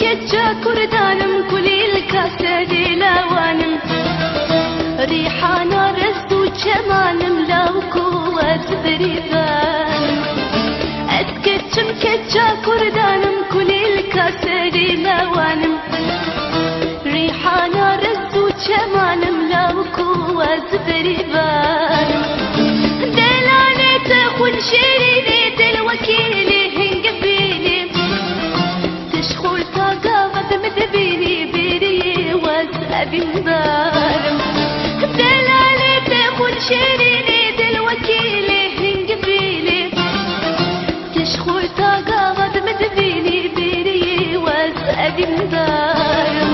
كجا كردانم كلي الكاسة لوانم ريحانا رزو جمالم لو قوة بريبانم أتكتشم كجا كردانم كلي الكاسة لوانم ريحانا رزو جمالم لو قوة بريبانم دلالة خل شيريني دلوكيلي هنقبيلي تشخل طاقة مدبيني بيري واسأبي مبارم دلالة خل شيريني دلوكيلي هنقبيلي تشخل طاقة مدبيني بيري واسأبي مبارم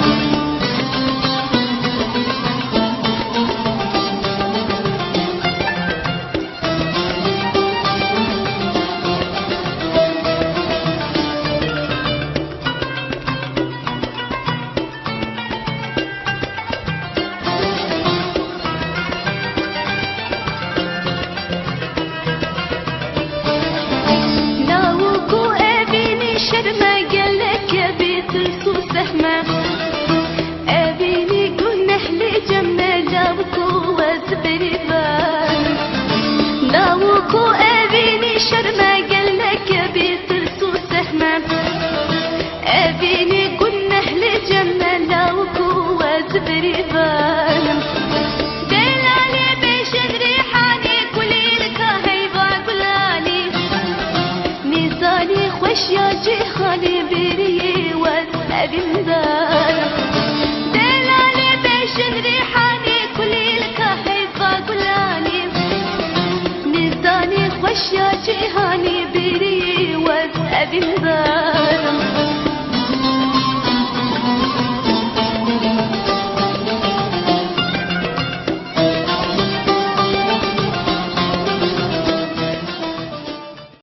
أبيني قلنا حلي جمنا لاوكو وزبريبان لاوكو أبيني شرما قلك بيترسو سهما أبيني قلنا حلي جمنا لاوكو وزبريبان دلالي بيشد ريحاني كلي لك هيبا قلاني ميزاني خوش يا جيخاني بيري واسأبي مبارم دلالي بيشن ريحاني كلي لك هيبا قلاني ميزاني خوش يا جيهاني بيري واسأبي مبارم